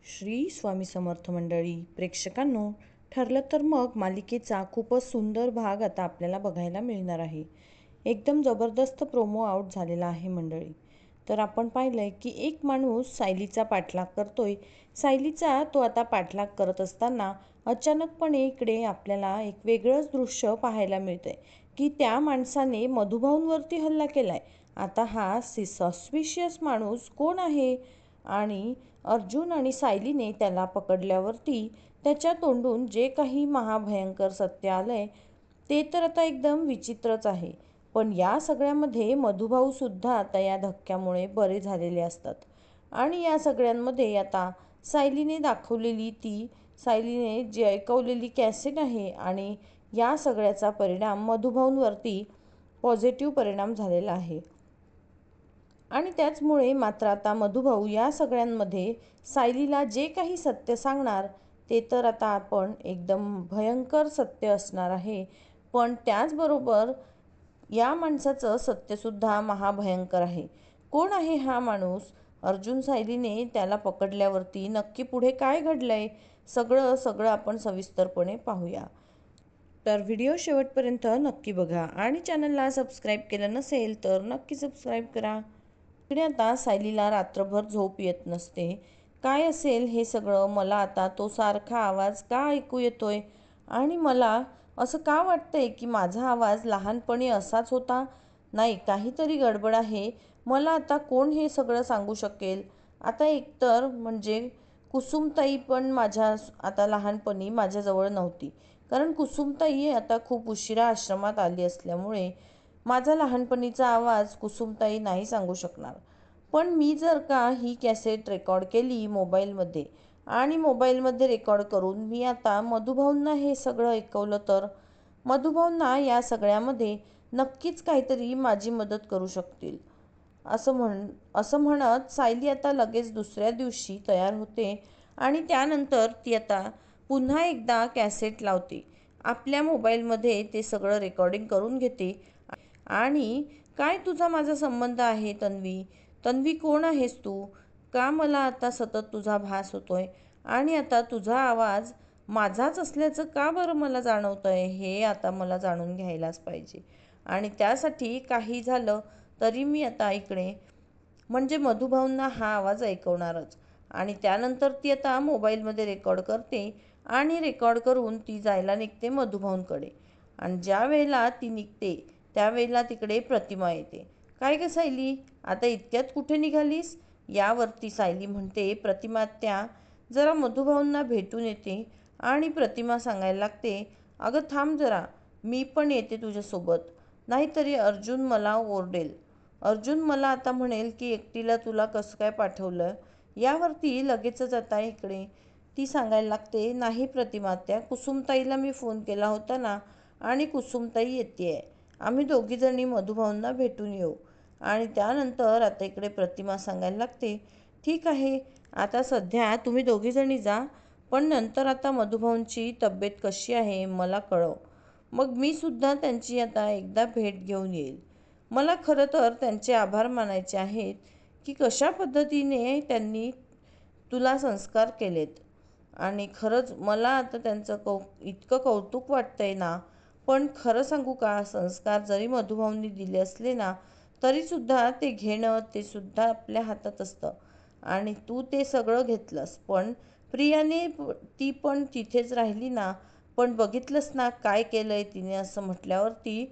श्री स्वामी समर्थ मंडळी प्रेक्षकांनो, ठरलं तर मग मालिकेचा खूपच सुंदर भाग आता आपल्याला बघायला मिळणार आहे. एकदम जबरदस्त प्रोमो आउट झालेला आहे मंडळी. तर आपण पाहिलंय की एक माणूस सायलीचा पाठलाग करतोय. सायलीचा तो आता पाठलाग करत असताना अचानकपणे इकडे आपल्याला एक वेगळंच दृश्य पाहायला मिळतंय की त्या माणसाने मधुभाऊंवरती हल्ला केलाय. आता हा सस्पिशियस माणूस कोण आहे? आणि अर्जुन आणि सायलीने त्याला पकडल्यावरती त्याच्या तोंडून जे काही महाभयंकर सत्य आलंय ते तर आता एकदम विचित्रच आहे. पण या सगळ्यामध्ये मधुभाऊसुद्धा आता या धक्क्यामुळे बरे झालेले असतात. आणि या सगळ्यांमध्ये आता सायलीने जी ऐकवलेली कॅसेट आहे आणि या सगळ्याचा परिणाम मधुभाऊंवरती पॉझिटिव्ह परिणाम झालेला आहे. आणि त्याचमुळे मात्र आता मधुभाऊ या सगळ्यांमध्ये सायलीला जे काही सत्य सांगणार ते तर आता आपण एकदम भयंकर सत्य असणार आहे. पण त्याचबरोबर या माणसाचं सत्यसुद्धा महाभयंकर आहे. कोण आहे हा माणूस? अर्जुन सायलीने त्याला पकडल्यावरती नक्की पुढे काय घडलंय सगळं आपण सविस्तरपणे पाहूया. तर व्हिडिओ शेवटपर्यंत नक्की बघा आणि चॅनलला सबस्क्राईब केलं नसेल तर नक्की सबस्क्राईब करा. इकडे आता सायलीला रात्रभर झोप येत नसते. काय असेल हे सगळं? मला आता तो सारखा आवाज का ऐकू येतोय आणि मला असं का वाटतंय की माझा आवाज लहानपणी असाच होता? नाही, काहीतरी गडबड आहे. मला आता कोण हे सगळं सांगू शकेल? आता एकतर म्हणजे कुसुमताई पण माझ्या आता लहानपणी माझ्याजवळ नव्हती, कारण कुसुमताई आता खूप उशिरा आश्रमात आली असल्यामुळे माझा लहानपणीचा आवाज कुसुमताई नाही सांगू शकणार. पण मी जर का ही कॅसेट रेकॉर्ड केली मोबाईलमध्ये आणि मोबाईलमध्ये रेकॉर्ड करून मी आता मधुभाऊंना हे सगळं ऐकवलं तर मधुभाऊंना या सगळ्यामध्ये नक्कीच काहीतरी माझी मदत करू शकतील. असं म्हणत सायली आता लगेच दुसऱ्या दिवशी तयार होते आणि त्यानंतर ती आता पुन्हा एकदा कॅसेट लावते. आपल्या मोबाईलमध्ये ते सगळं रेकॉर्डिंग करून घेते. आणि काय तुझा माझा संबंध आहे तन्वी? तन्वी कोण आहेस तू? का मला आता सतत तुझा भास होतोय आणि आता तुझा आवाज माझाच असल्याचं का बरं मला जाणवतंय? हे आता मला जाणून घ्यायलाच पाहिजे. आणि त्यासाठी काही झालं तरी मी आता इकडे म्हणजे मधुभाऊंना हा आवाज ऐकवणारच. आणि त्यानंतर ती आता मोबाईलमध्ये रेकॉर्ड करते आणि रेकॉर्ड करून ती जायला निघते मधुभाऊंकडे. आणि ज्या वेळेला ती निघते त्यावेळेला तिकडे प्रतिमा येते. काय गं सायली, आता इतक्यात कुठे निघालीस? यावरती सायली म्हणते, प्रतिमा त्या जरा मधुभाऊंना भेटून येते. आणि प्रतिमा सांगायला लागते, अगं थांब जरा, मी पण येते तुझ्यासोबत, नाहीतरी अर्जुन मला ओरडेल. अर्जुन मला आता म्हणेल की एकटीला तुला कसं काय पाठवलं. यावरती लगेचच आता इकडे ती सांगायला लागते, नाही प्रतिमा त्या कुसुमताईला मी फोन केला होता ना आणि कुसुमताई येते, आम्ही दोघीजणी मधुभाऊंना भेटून येऊ. आणि त्यानंतर आता इकडे प्रतिमा सांगायला लागते, ठीक आहे, आता सध्या तुम्ही दोघीजणी जा, पण नंतर आता मधुभाऊंची तब्येत कशी आहे मला कळव, मग मी सुद्धा त्यांची आता एकदा भेट घेऊन येईल. मला खरं तर त्यांचे आभार मानायचे आहेत की कशा पद्धतीने त्यांनी तुला संस्कार केलेत. आणि खरंच मला आता त्यांचं इतकं कौतुक वाटतंय ना. पण खरं सांगू का, संस्कार जरी मधुभाऊंनी दिले असले ना तरीसुद्धा ते घेणं ते सुद्धा आपल्या हातात असतं. आणि तू ते सगळं घेतलंस, पण प्रियाने ती पण तिथेच राहिली ना. पण बघितलंस ना काय केलंय तिने? असं म्हटल्यावरती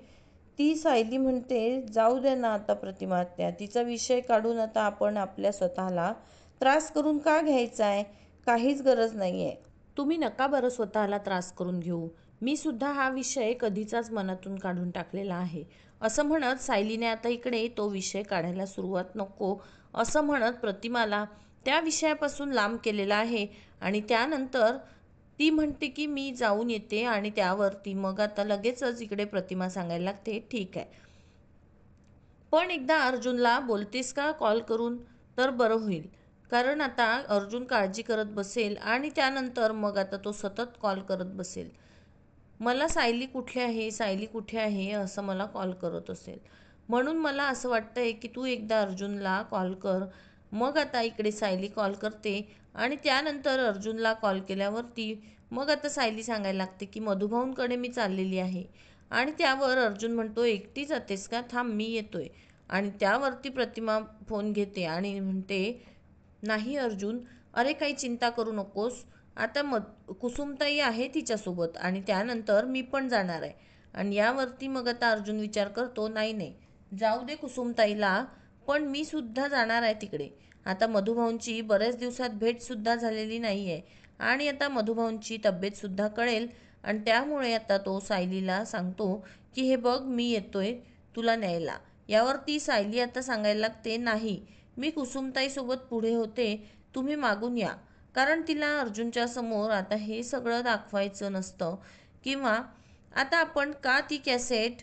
ती सायली म्हणते, जाऊ दे ना आता प्रतिमा त्या तिचा विषय काढून आता आपण आपल्या स्वतःला त्रास करून का घ्यायचा आहे? काहीच गरज नाही आहे. तुम्ही नका बरं स्वतःला त्रास करून घेऊ. मी सुद्धा हा विषय कधीचाच मनातून काढून टाकलेला आहे. असं म्हणत सायलीने आता इकडे तो विषय काढायला सुरुवात नको असं म्हणत प्रतिमाला त्या विषयापासून लांब केलेला आहे. आणि त्यानंतर ती म्हणते की मी जाऊन येते. आणि त्यावरती मग आता लगेचच इकडे प्रतिमा सांगायला लागते, ठीक आहे, पण एकदा अर्जुनला बोलतेस का कॉल करून तर बरं होईल. कारण आता अर्जुन काळजी करत बसेल आणि त्यानंतर मग आता तो सतत कॉल करत बसेल. मला सायली कुठे आहे, सायली कुठे आहे असं मला कॉल करत असेल. म्हणून मला असं वाटतंय की तू एकदा अर्जुनला कॉल कर मग आता इकडे सायली कॉल करते आणि त्यानंतर अर्जुनला कॉल केल्यावरती मग आता सायली सांगायला लागते की मधुभाऊंकडे मी चाललेली आहे. आणि त्यावर अर्जुन म्हणतो, एकटी जातेस का? थांब मी येतोय. आणि त्यावरती प्रतिमा फोन घेते आणि म्हणते, नाही अर्जुन, अरे काही चिंता करू नकोस. आता कुसुमताई आहे तिच्यासोबत आणि त्यानंतर मी पण जाणार आहे. आणि यावरती मग आता अर्जुन विचार करतो, नाही नाही, जाऊ दे कुसुमताईला, पण मी सुद्धा जाणार आहे तिकडे. आता मधुभाऊंची बऱ्याच दिवसात भेटसुद्धा झालेली नाही आहे आणि आता मधुभाऊंची तब्येतसुद्धा कळेल. आणि त्यामुळे आता तो सायलीला सांगतो की हे बघ मी येतोय तुला न्यायला. यावरती सायली आता सांगायला लागते, नाही, मी कुसुमताईसोबत पुढे होते, तुम्ही मागून या. कारण तिला अर्जुनच्या समोर आता हे सगळं दाखवायचं नसतं किंवा आता आपण का ती कॅसेट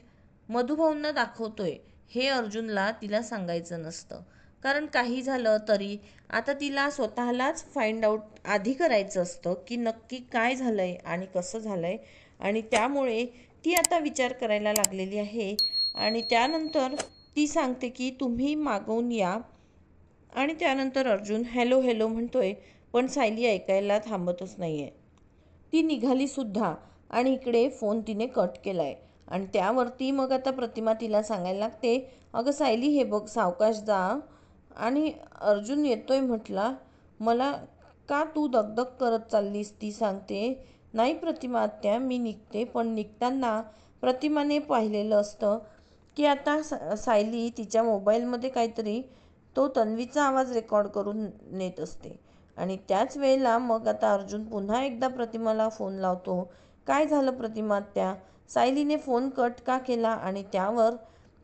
मधुभाऊंना दाखवतोय हे अर्जुनला तिला सांगायचं नसतं. कारण काही झालं तरी आता तिला स्वतःलाच फाइंड आउट आधी करायचं असतं की नक्की काय झालंय आणि कसं झालंय. आणि त्यामुळे ती आता विचार करायला लागलेली आहे. आणि त्यानंतर ती सांगते की तुम्ही मागवून या. आणि त्यानंतर अर्जुन हॅलो हॅलो म्हणतोय, पण सायली ऐकायला थांबतच नाहीये. ती निघाली सुद्धा आणि इकडे फोन तिने कट केलाय. आणि त्यावरती मग आता प्रतिमा तिला सांगायला लागते, अगं सायली हे बघ सावकाश जा. आणि अर्जुन येतोय म्हटला, मला का तू दगदग करत चाललीस? ती सांगते, नाही प्रतिमा आत्या मी निघते. पण निघताना प्रतिमाने पाहिलेलं असतं की आता सायली तिच्या मोबाईलमध्ये काहीतरी तो तन्वीचा आवाज रेकॉर्ड करून नेत असते. आणि त्याच वेळेला मग आता अर्जुन पुन्हा एकदा प्रतिमाला फोन लावतो, काय झालं प्रतिमा आत्या? सायलीने फोन कट का केला? आणि त्यावर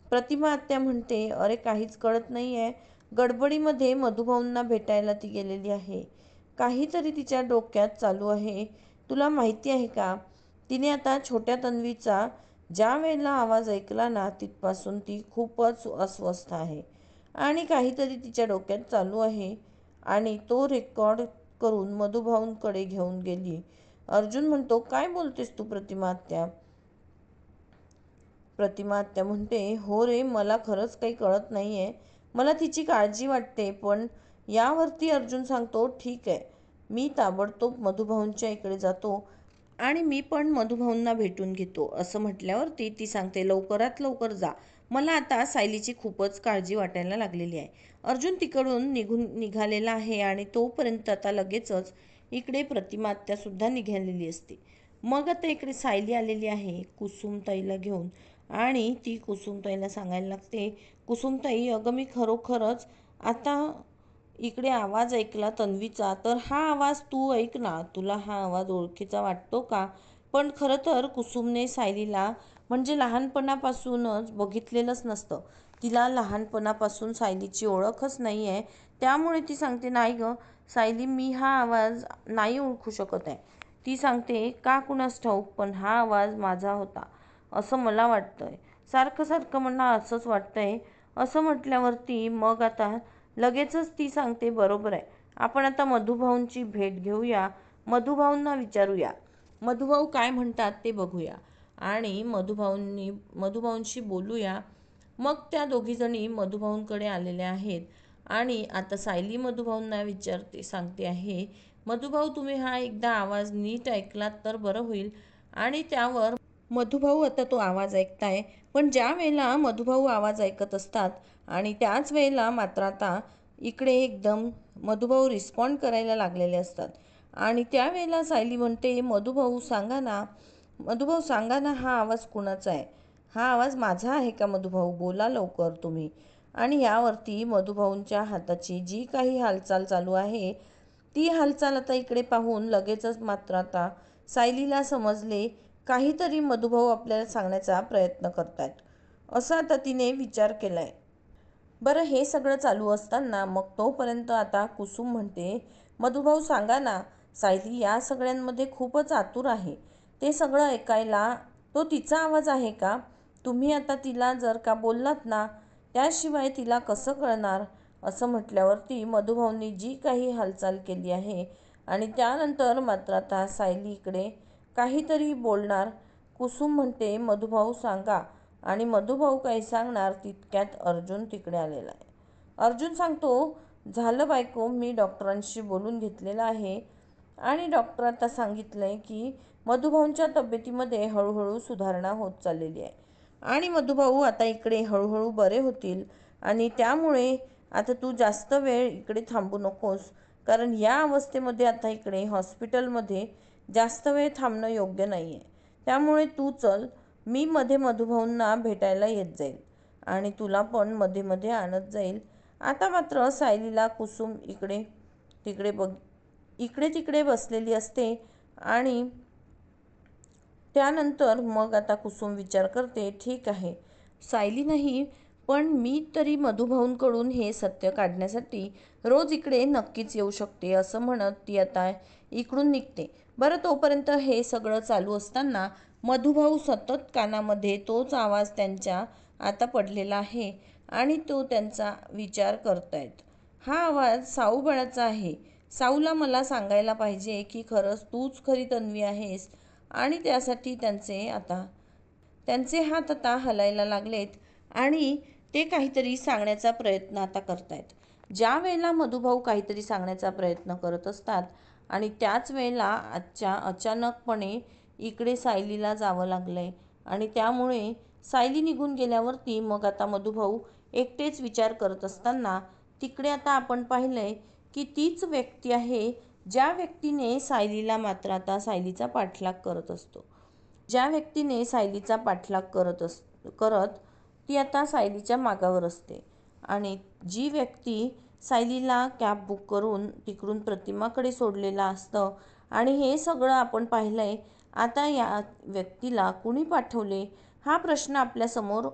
प्रतिमा आत्या म्हणते, अरे काहीच कळत नाही आहे, गडबडीमध्ये मधुभाऊंना भेटायला ती गेलेली आहे. काहीतरी तिच्या डोक्यात चालू आहे. तुला माहिती आहे का, तिने आता छोट्या तन्वीचा ज्या वेळेला आवाज ऐकला ना तिथपासून ती खूपच अस्वस्थ आहे आणि काहीतरी तिच्या डोक्यात चालू आहे आणि तो रेकॉर्ड करून मधुभाऊंकडे घेऊन गेली. अर्जुन म्हणतो, काय बोलतेस तू प्रतिमा आत्या? प्रतिमा आत्या म्हणते, हो रे, मला खरंच काही कळत नाही आहे, मला तिची काळजी वाटते. पण यावरती अर्जुन सांगतो, ठीक आहे, मी ताबडतोब मधुभाऊंच्या इकडे जातो आणि मी पण मधुभाऊंना भेटून घेतो. असं म्हटल्यावरती ती सांगते, लवकरात लवकर जा, मला आता सायलीची खूपच काळजी वाटायला लागलेली आहे. अर्जुन तिकडून निघालेला आहे आणि तोपर्यंत आता लगेचच इकडे प्रतिमा आत्यासुद्धा निघालेली असते. मग आता इकडे सायली आलेली आहे कुसुमताईला घेऊन आणि ती कुसुमताईला सांगायला लागते, कुसुमताई अगं मी खरोखरच आता इकडे आवाज ऐकला तन्वीचा, तर हा आवाज तू ऐक ना, तुला हा आवाज ओळखीचा वाटतो का? पण खरं तर कुसुमने सायलीला म्हणजे लहानपणापासूनच बघितलेलंच नसतं, तिला लहानपणापासून सायलीची ओळखच नाही आहे. त्यामुळे ती सांगते, नाही गं सायली, मी हा आवाज नाही ओळखू शकत आहे. ती सांगते, का कुणास ठाऊक, पण हा आवाज माझा होता असं मला वाटतंय, सारखं सारखं मला असंच वाटतंय. असं म्हटल्यावरती मग आता लगेचच ती सांगते, बरोबर आहे, आपण आता मधुभाऊंची भेट घेऊया, मधुभाऊंना विचारूया, मधुभाऊ काय म्हणतात ते बघूया आणि मधुभाऊंशी बोलूया. मग त्या दोघीजणी मधुभाऊंकडे आलेल्या आहेत आणि आता सायली मधुभाऊंना विचारते, सांगते आहे, मधुभाऊ तुम्ही हा एकदा आवाज नीट ऐकलात तर बरं होईल. आणि त्यावर मधुभाऊ आता तो आवाज ऐकताय. पण ज्या वेळेला मधुभाऊ आवाज ऐकत असतात आणि त्याच वेळेला मात्र आता इकडे एकदम मधुभाऊ रिस्पॉन्ड करायला लागलेले असतात. आणि त्यावेळेला सायली म्हणते, मधुभाऊ सांगा ना, मधुभाऊ सांगा ना, हा आवाज कुणाचा आहे? हा आवाज माझा आहे का मधुभाऊ? बोला लवकर तुम्ही. आणि यावरती मधुभाऊंच्या हाताची जी काही हालचाल चालू आहे ती हालचाल आता इकडे पाहून लगेचच मात्र आता सायलीला समजले, काहीतरी मधुभाऊ आपल्याला सांगण्याचा प्रयत्न करतायत असं आता तिने विचार केलाय. बरं हे सगळं चालू असताना मग तोपर्यंत आता कुसुम म्हणते, मधुभाऊ सांगा ना, सायली या सगळ्यांमध्ये खूपच आतुर आहे, ते सगळं ऐकायला. तो तिचा आवाज आहे का? तुम्ही आता तिला जर का बोललात ना, त्याशिवाय तिला कसं कळणार? असं म्हटल्यावरती मधुभाऊंनी जी काही हालचाल केली आहे आणि त्यानंतर मात्र आता सायली इकडे काहीतरी बोलणार. कुसुम म्हणते, मधुभाऊ सांगा. आणि मधुभाऊ काही सांगणार तितक्यात अर्जुन तिकडे आलेला आहे. अर्जुन सांगतो, झालं बायको, मी डॉक्टरांशी बोलून घेतलेलं आहे आणि डॉक्टर आता सांगितलं आहे की मधुभाऊंच्या तब्येतीमध्ये हळूहळू सुधारणा होत चाललेली आहे आणि मधुभाऊ आता इकडे हळूहळू बरे होतील. आणि त्यामुळे आता तू जास्त वेळ इकडे थांबू नकोस, कारण या अवस्थेमध्ये आता इकडे हॉस्पिटलमध्ये जास्त वेळ थांबणं योग्य नाही आहे. त्यामुळे तू चल, मी मध्ये मधुभाऊंना भेटायला येत जाईल आणि तुला पण मध्ये मध्ये आणत जाईल. आता मात्र सायलीला कुसुम इकडे तिकडे इकडे तिकडे बसलेली असते आणि त्यानंतर मग आता कुसुम विचार करते, ठीक आहे, सायली नाही पण मी तरी मधुभाऊंकडून हे सत्य काढण्यासाठी रोज इकडे नक्कीच येऊ शकते, असं म्हणत ती आता इकडून निघते. बरं, तोपर्यंत हे सगळं चालू असताना मधुभाऊ सतत कानामध्ये तोच आवाज त्यांच्या आता पडलेला आहे आणि तो त्यांचा विचार करतायत. हा आवाज साऊबाळाचा आहे. साऊला मला सांगायला पाहिजे की खरंच तूच खरी तन्वी आहेस. आणि त्यासाठी त्यांचे हात आता हलायला लागलेत आणि ते काहीतरी सांगण्याचा प्रयत्न आता करतायत. ज्या वेळेला मधुभाऊ काहीतरी सांगण्याचा प्रयत्न करत असतात आणि त्याच वेळेला अचानकपणे इकडे सायलीला जावं लागलंय आणि त्यामुळे सायली निघून गेल्यावरती मग आता मधुभाऊ एकटेच विचार करत असताना तिकडे आता आपण पाहिलंय की तीच व्यक्ती आहे ज्या व्यक्तीने सायलीला मात्र आता सायलीचा पाठलाग करत असतो. ज्या व्यक्तीने सायलीचा पाठलाग करत ती आता सायलीच्या मागावर असते आणि जी व्यक्ती सायलीला कॅब बुक करून तिकडून प्रतिमाकडे सोडलेलं असतं. आणि हे सगळं आपण पाहिलंय. आता या व्यक्तीला कुणी पाठवले हा प्रश्न आपल्यासमोर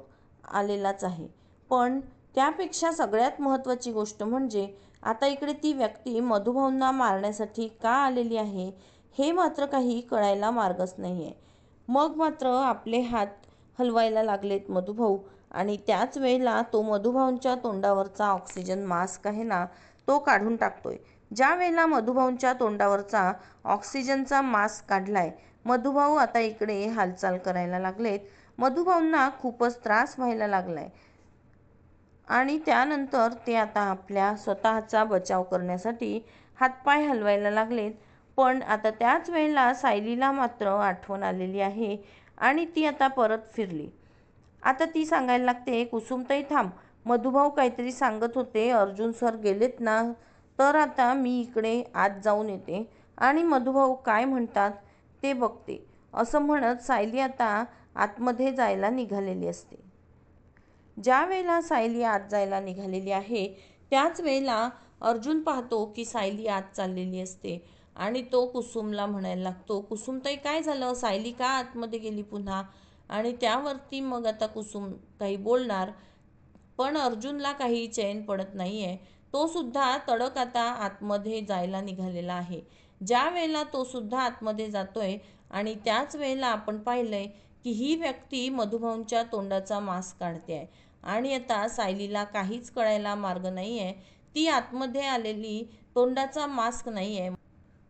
आलेलाच आहे. पण त्यापेक्षा सगळ्यात महत्त्वाची गोष्ट म्हणजे आता इकडे ती व्यक्ती मधुभाऊंना मारण्यासाठी का आलेली आहे हे मात्र काही कळायला मार्गच नाही आहे. मग मात्र आपले हात हलवायला लागलेत मधुभाऊ आणि त्याच वेळेला तो मधुभाऊंच्या तोंडावरचा ऑक्सिजन मास्क आहे ना, तो काढून टाकतोय. ज्या वेळेला मधुभाऊंच्या तोंडावरचा ऑक्सिजनचा मास्क काढलाय, मधुभाऊ आता इकडे हालचाल करायला लागलेत. मधुभाऊंना खूपच त्रास व्हायला लागलाय आणि त्यानंतर ते आता आपल्या स्वतःचा बचाव करण्यासाठी हातपाय हलवायला लागलेत. पण आता त्याच वेळेला सायलीला मात्र आठवण आलेली आहे आणि ती आता परत फिरली. आता ती सांगायला लागते, कुसुमताई थांब, मधुभाऊ काहीतरी सांगत होते, अर्जुन सर गेलेत ना, तर आता मी इकडे आत जाऊन येते आणि मधुभाऊ काय म्हणतात ते बघते, असं म्हणत सायली आता आतमध्ये जायला निघालेली असते. ज्या वेळेला सायली आत जायला निघालेली आहे त्याच वेळेला अर्जुन पाहतो की सायली आत चाललेली असते आणि तो कुसुमला म्हणायला लागतो, कुसुमताई काय झालं, सायली का आतमध्ये गेली पुन्हा. आणि त्यावरती मग आता कुसुम काही बोलणार, पण अर्जुनला काही चैन पडत नाही आहे. तो सुद्धा तडक आता आतमध्ये जायला निघालेला आहे. ज्या वेळेला तो सुद्धा आतमध्ये जातोय आणि त्याच वेळेला आपण पाहिलंय की ही व्यक्ती मधुभाऊंच्या तोंडाचा मास्क काढते आहे आणि आता सायलीला काहीच कळायला मार्ग नाही आहे. ती आतमध्ये आलेली तोंडाचा मास्क नाही आहे.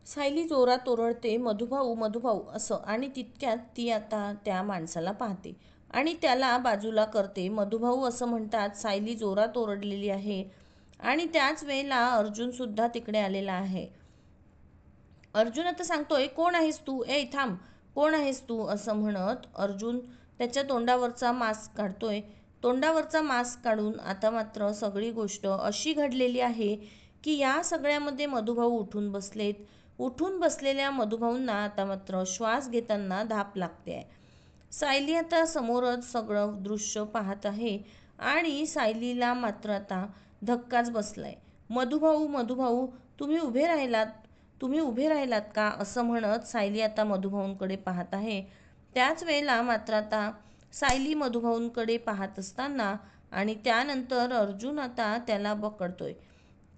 सायली जोरात ओरडते, मधुभाऊ मधुभाऊ असं, आणि तितक्यात ती आता त्या माणसाला पाहते आणि त्याला बाजूला करते. मधुभाऊ असं म्हणतात, सायली जोरात ओरडलेली आहे आणि त्याच वेळेला अर्जुन सुद्धा तिकडे आलेला आहे. अर्जुन आता सांगतोय, कोण आहेस तू, ए थांब, कोण आहेस तू, असं म्हणत अर्जुन त्याच्या तोंडावरचा मास्क काढतोय. तोंडावरचा मास्क काढून आता मात्र सगळी गोष्ट अशी घडलेली आहे की या सगळ्यामध्ये मधुभाऊ उठून बसलेत. उठून बसलेल्या मधुभाऊंना आता मात्र श्वास घेताना धाप लागते आहे. सायली आता समोरच सगळं दृश्य पाहत आहे आणि सायलीला मात्र आता धक्काच बसलाय. मधुभाऊ मधुभाऊ तुम्ही उभे राहिलात का, असं म्हणत सायली आता मधुभाऊंकडे पाहत आहे. त्याच वेळेला मात्र आता सायली मधुभाऊंकडे पाहत असताना आणि त्यानंतर अर्जुन आता त्याला पकडतोय.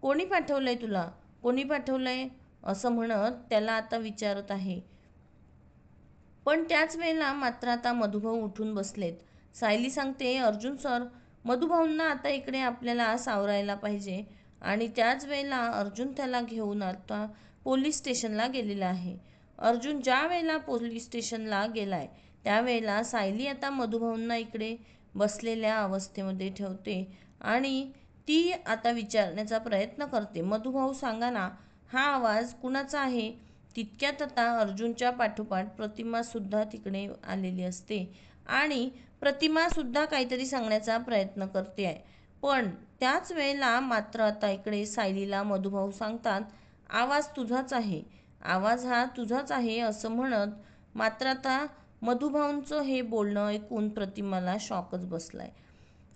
कोणी पाठवलंय तुला, कोणी पाठवलंय, असं म्हणत त्याला आता विचारत आहे. पण त्याच वेळेला मात्र आता मधुभाऊ उठून बसलेत. सायली सांगते, अर्जुन सर, मधुभाऊंना आता इकडे आपल्याला सावरायला पाहिजे. आणि त्याच वेळेला अर्जुन त्याला घेऊन आता पोलीस स्टेशनला गेलेला आहे. अर्जुन ज्या वेळेला पोलीस स्टेशनला गेलाय त्यावेळेला सायली आता मधुभाऊंना इकडे बसलेल्या अवस्थेमध्ये ठेवते आणि ती आता विचारण्याचा प्रयत्न करते, मधुभाऊ सांगा ना, हा आवाज कुणाचा आहे? तितक्यात आता अर्जुनच्या पाठोपाठ प्रतिमा सुद्धा तिकडे आलेली असते आणि प्रतिमा सुद्धा काहीतरी सांगण्याचा प्रयत्न करते आहे. पण त्याच वेळेला मात्र आता इकडे सायलीला मधुभाऊ सांगतात, आवाज तुझाच आहे, आवाज हा तुझाच आहे असं म्हणत. मात्र आता मधुभाऊंचं हे बोलणं ऐकून प्रतिमाला शॉकच बसलाय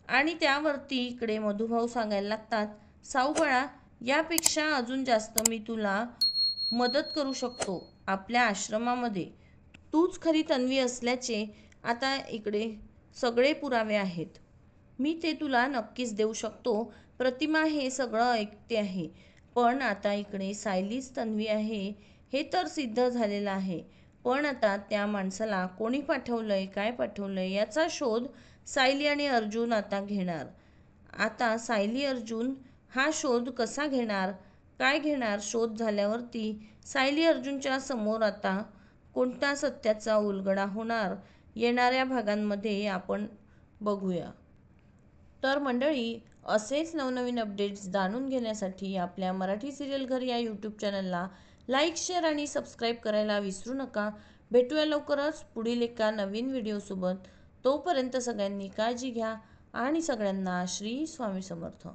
आणि त्यावरती इकडे मधुभाऊ सांगायला लागतात, साऊबाळा, यापेक्षा अजून जास्त मी तुला मदत करू शकतो. आपल्या आश्रमामध्ये तूच खरी तन्वी असल्याचे आता इकडे सगळे पुरावे आहेत. मी ते तुला नक्कीच देऊ शकतो. प्रतिमा हे सगळं ऐकते आहे, पण आता इकडे सायलीच तन्वी आहे हे तर सिद्ध झालेलं आहे. पण आता त्या माणसाला कोणी पाठवलंय, काय पाठवलंय याचा शोध सायली आणि अर्जुन आता घेणार. आता सायली अर्जुन हा शोध कसा घेणार, काय घेणार? शोध झाल्यावरती सायली अर्जुनच्या समोर आता कोणता सत्याचा उलगडा होणार, येणाऱ्या भागांमध्ये आपण बघूया. तर मंडळी, असेच नवनवीन अपडेट्स जाणून घेण्यासाठी आपल्या मराठी सिरियल घर या यूट्यूब चॅनलला लाईक, शेअर आणि सबस्क्राईब करायला विसरू नका. भेटूया लवकरच पुढील एका नवीन व्हिडिओसोबत. तोपर्यंत सगळ्यांनी काळजी घ्या आणि सगळ्यांना श्री स्वामी समर्थ.